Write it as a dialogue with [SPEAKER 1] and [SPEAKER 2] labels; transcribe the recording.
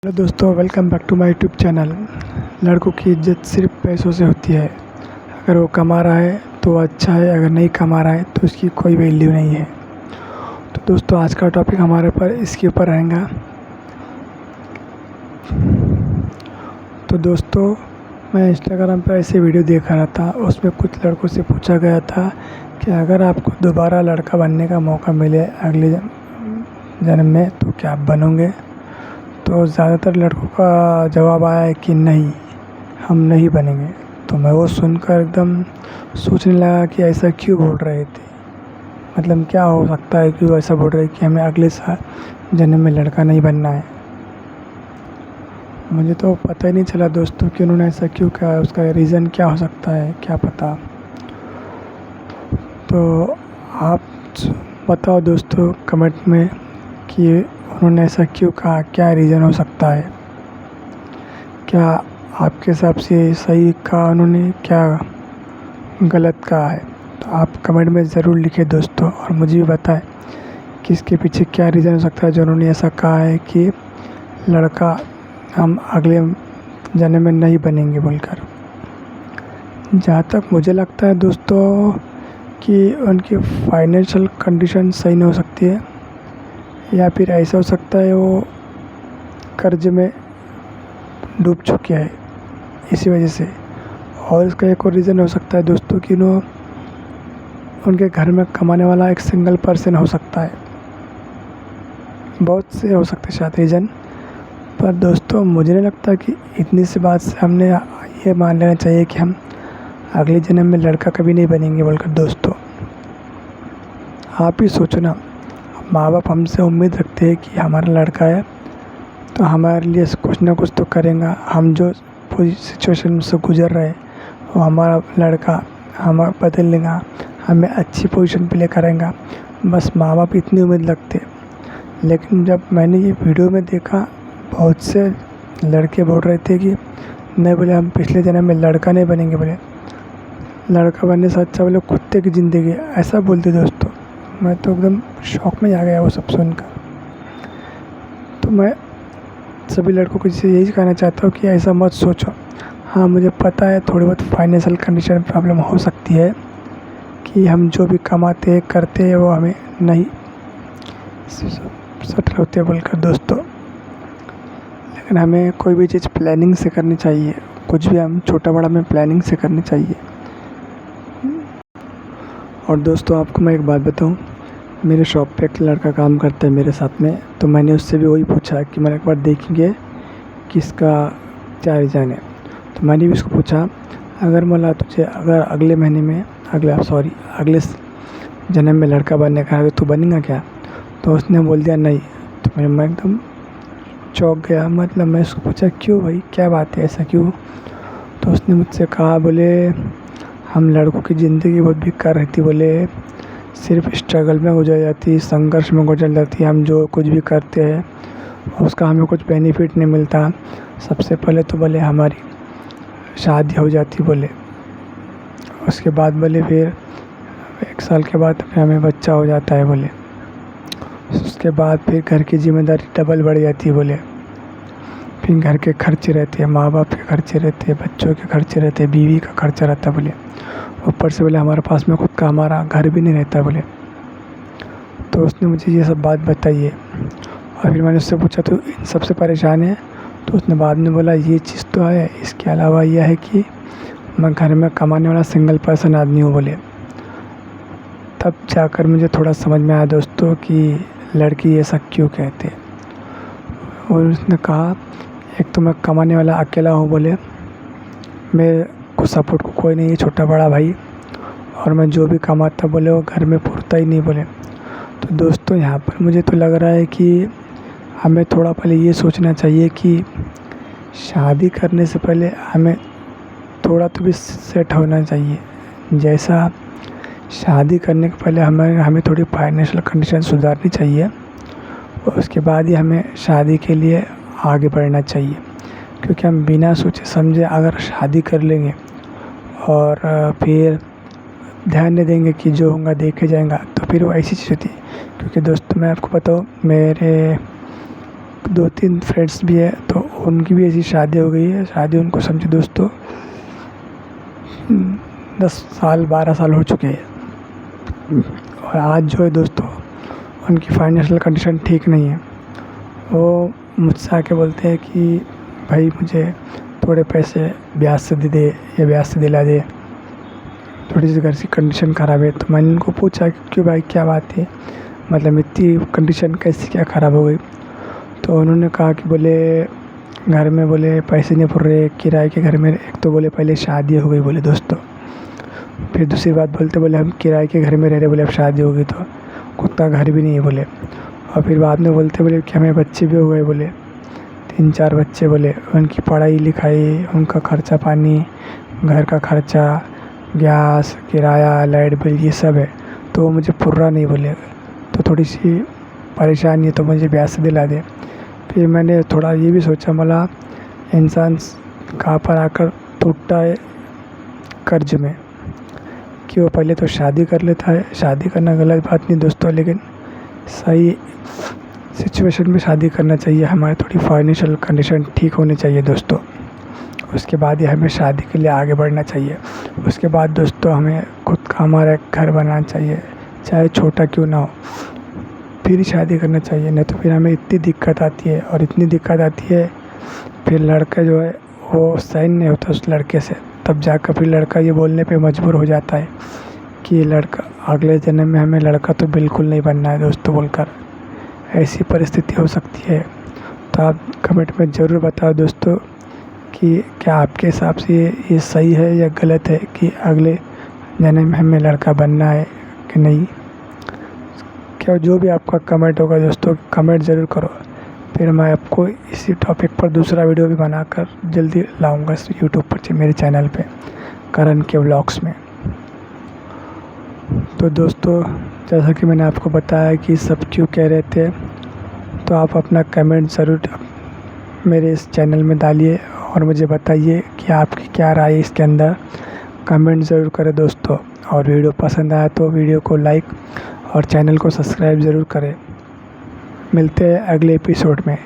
[SPEAKER 1] Hello दोस्तों, welcome back to my YouTube channel. लड़कों की इज्जत सिर्फ पैसों से होती है। अगर वो कमा रहा है तो वो अच्छा है, अगर नहीं कमा रहा है तो उसकी कोई वैल्यू नहीं है। तो दोस्तों, आज का टॉपिक हमारे पर इसके ऊपर रहेगा। तो दोस्तों, मैं इंस्टाग्राम पर ऐसे वीडियो देख रहा था, उसमें कुछ लड़कों से पूछा गया था कि अगर आपको दोबारा लड़का बनने का मौका मिले अगले जन्म में तो क्या आप बनोगे। तो ज़्यादातर लड़कों का जवाब आया है कि नहीं, हम नहीं बनेंगे। तो मैं वो सुनकर एकदम सोचने लगा कि ऐसा क्यों बोल रहे थे, मतलब क्या हो सकता है कि वो ऐसा बोल रहे कि हमें अगले साल जन्म में लड़का नहीं बनना है। मुझे तो पता ही नहीं चला दोस्तों कि उन्होंने ऐसा क्यों कहा, उसका रीज़न क्या हो सकता है, क्या पता। तो आप बताओ दोस्तों कमेंट में कि उन्होंने ऐसा क्यों कहा, क्या रीज़न हो सकता है। क्या आपके हिसाब से सही कहा उन्होंने, क्या गलत कहा है। तो आप कमेंट में ज़रूर लिखें दोस्तों, और मुझे भी बताएं कि इसके पीछे क्या रीज़न हो सकता है जो उन्होंने ऐसा कहा है कि लड़का हम अगले जन्म में नहीं बनेंगे बोलकर। जहाँ तक मुझे लगता है दोस्तों कि उनकी फाइनेंशियल कंडीशन सही नहीं हो सकती है, या फिर ऐसा हो सकता है वो कर्ज में डूब चुके हैं इसी वजह से। और इसका एक और रीज़न हो सकता है दोस्तों कि उनके घर में कमाने वाला एक सिंगल पर्सन हो सकता है। बहुत से हो सकते हैं शायद रीज़न, पर दोस्तों मुझे नहीं लगता कि इतनी सी बात से हमने ये मान लेना चाहिए कि हम अगले जन्म में लड़का कभी नहीं बनेंगे बोलकर। दोस्तों आप ही सोचो ना, माँ बाप हमसे उम्मीद रखते हैं कि हमारा लड़का है तो हमारे लिए कुछ ना कुछ तो करेगा। हम जो सिचुएशन से गुजर रहे हैं वो हमारा लड़का हमें बदल लेगा, हमें अच्छी पोजीशन पे ले करेगा। बस माँ बाप इतनी उम्मीद रखते। लेकिन जब मैंने ये वीडियो में देखा, बहुत से लड़के बोल रहे थे कि नहीं, बोले हम पिछले जन्म में लड़का नहीं बनेंगे, बोले लड़का बनने से अच्छा बोले कुत्ते की ज़िंदगी, ऐसा बोलते दोस्तों। मैं तो एकदम शॉक में आ गया वो सब सुनकर। तो मैं सभी लड़कों को यही कहना चाहता हूँ कि ऐसा मत सोचो। हाँ, मुझे पता है थोड़ी बहुत फाइनेंशियल कंडीशन प्रॉब्लम हो सकती है कि हम जो भी कमाते हैं करते हैं वो हमें नहीं सेटल होते बोलकर दोस्तों। लेकिन हमें कोई भी चीज़ प्लानिंग से करनी चाहिए, कुछ भी हम छोटा बड़ा में प्लानिंग से करनी चाहिए। और दोस्तों आपको मैं एक बात बताऊं, मेरे शॉप पे एक लड़का काम करता है मेरे साथ में। तो मैंने उससे भी वही पूछा कि मैंने एक बार देखेंगे कि इसका क्या रीज़न है। तो मैंने भी उसको पूछा, अगर मला तुझे अगर अगले महीने में अगले जन्म में लड़का बनने का है तो तू बनेगा क्या। तो उसने बोल दिया नहीं। तो मैं एकदम चौंक गया, मतलब मैं उसको पूछा क्यों भाई, क्या बात है, ऐसा क्यों। तो उसने मुझसे कहा, बोले हम लड़कों की ज़िंदगी बहुत बेकार रहती, बोले सिर्फ स्ट्रगल में गुजर जाती, संघर्ष में गुजर जाती। हम जो कुछ भी करते हैं उसका हमें कुछ बेनिफिट नहीं मिलता। सबसे पहले तो बोले हमारी शादी हो जाती, बोले उसके बाद बोले फिर 1 साल के बाद फिर हमें बच्चा हो जाता है, बोले उसके बाद फिर घर की जिम्मेदारी डबल बढ़ जाती है, बोले फिर घर के खर्चे रहते हैं, माँ बाप के खर्चे रहते हैं, बच्चों के खर्चे रहते हैं, बीवी का खर्चा रहता है, बोले ऊपर से बोले हमारे पास में खुद का हमारा घर भी नहीं रहता, बोले। तो उसने मुझे ये सब बात बताई है। और फिर मैंने उससे पूछा तो इन सबसे परेशान है। तो उसने बाद में बोला ये चीज़ तो है, इसके अलावा यह है कि मैं घर में कमाने वाला सिंगल पर्सन आदमी हूँ, बोले। तब जाकर मुझे थोड़ा समझ में आया दोस्तों कि लड़की ऐसा क्यों कहते। और उसने कहा एक तो मैं कमाने वाला अकेला हूँ, बोले मेरे को सपोर्ट को कोई नहीं है, छोटा बड़ा भाई, और मैं जो भी कमाता बोले वो घर में पुरता ही नहीं, बोले। तो दोस्तों यहाँ पर मुझे तो लग रहा है कि हमें थोड़ा पहले ये सोचना चाहिए कि शादी करने से पहले हमें थोड़ा तो भी सेट होना चाहिए। जैसा शादी करने के पहले हमें थोड़ी फाइनेंशियल कंडीशन सुधारनी चाहिए, और उसके बाद ही हमें शादी के लिए आगे बढ़ना चाहिए। क्योंकि हम बिना सोचे समझे अगर शादी कर लेंगे और फिर ध्यान नहीं देंगे कि जो होगा देखे जाएगा, तो फिर वो ऐसी चीज़ होती है। क्योंकि दोस्तों मैं आपको बताऊँ, मेरे 2-3 फ्रेंड्स भी है, तो उनकी भी ऐसी शादी हो गई है। शादी उनको समझो दोस्तों 10 साल 12 साल हो चुके हैं, और आज जो है दोस्तों उनकी फाइनेंशियल कंडीशन ठीक नहीं है। वो मुझसे आके बोलते हैं कि भाई मुझे थोड़े पैसे ब्याज से दे दे या ब्याज से दिला दे, थोड़ी सी घर की कंडीशन ख़राब है। तो मैंने उनको पूछा कि क्यों भाई क्या बात है, मतलब इतनी कंडीशन कैसी क्या ख़राब हो गई। तो उन्होंने कहा कि बोले घर में बोले पैसे नहीं पड़ रहे किराए के घर में। एक तो बोले पहले शादी हो गई बोले दोस्तों, फिर दूसरी बात बोलते बोले हम किराए के घर में रह रहे, बोले अब शादी हो गई तो खुद का घर भी नहीं है बोले। और फिर बाद में बोलते बोले कि हमें बच्चे भी हो गए बोले, 3-4 बच्चे बोले, उनकी पढ़ाई लिखाई, उनका खर्चा पानी, घर का खर्चा, गैस किराया, लाइट बिल, ये सब है, तो वो मुझे पूरा नहीं बोले। तो थोड़ी सी परेशानी है, तो मुझे ब्याज से दिला दे। फिर मैंने थोड़ा ये भी सोचा, मला इंसान कहाँ पर आकर टूटता है कर्ज में, कि वो पहले तो शादी कर लेता है। शादी करना गलत बात नहीं दोस्तों, लेकिन सही सिचुएशन में शादी करना चाहिए। हमारी थोड़ी फाइनेंशियल कंडीशन ठीक होनी चाहिए दोस्तों, उसके बाद ही हमें शादी के लिए आगे बढ़ना चाहिए। उसके बाद दोस्तों हमें खुद का हमारा एक घर बनाना चाहिए, चाहे छोटा क्यों ना हो, फिर ही शादी करना चाहिए। नहीं तो फिर हमें इतनी दिक्कत आती है, और इतनी दिक्कत आती है फिर लड़का जो है वो सहन नहीं होता उस लड़के से। तब जाकर फिर लड़का ये बोलने पे मजबूर हो जाता है कि ये लड़का अगले जन्म में हमें लड़का तो बिल्कुल नहीं बनना है दोस्तों बोलकर। ऐसी परिस्थिति हो सकती है। तो आप कमेंट में ज़रूर बताओ दोस्तों कि क्या आपके हिसाब से ये सही है या गलत है, कि अगले जन्म में हमें लड़का बनना है कि नहीं। क्या जो भी आपका कमेंट होगा दोस्तों, कमेंट ज़रूर करो। फिर मैं आपको इसी टॉपिक पर दूसरा वीडियो भी बनाकर जल्दी लाऊंगा यूट्यूब पर मेरे चैनल पे, करण के व्लॉग्स में। तो दोस्तों जैसा कि मैंने आपको बताया कि सब क्यों कह रहे थे, तो आप अपना कमेंट ज़रूर मेरे इस चैनल में डालिए और मुझे बताइए कि आपकी क्या राय है इसके अंदर। कमेंट ज़रूर करें दोस्तों, और वीडियो पसंद आया तो वीडियो को लाइक और चैनल को सब्सक्राइब ज़रूर करें। मिलते हैं अगले एपिसोड में।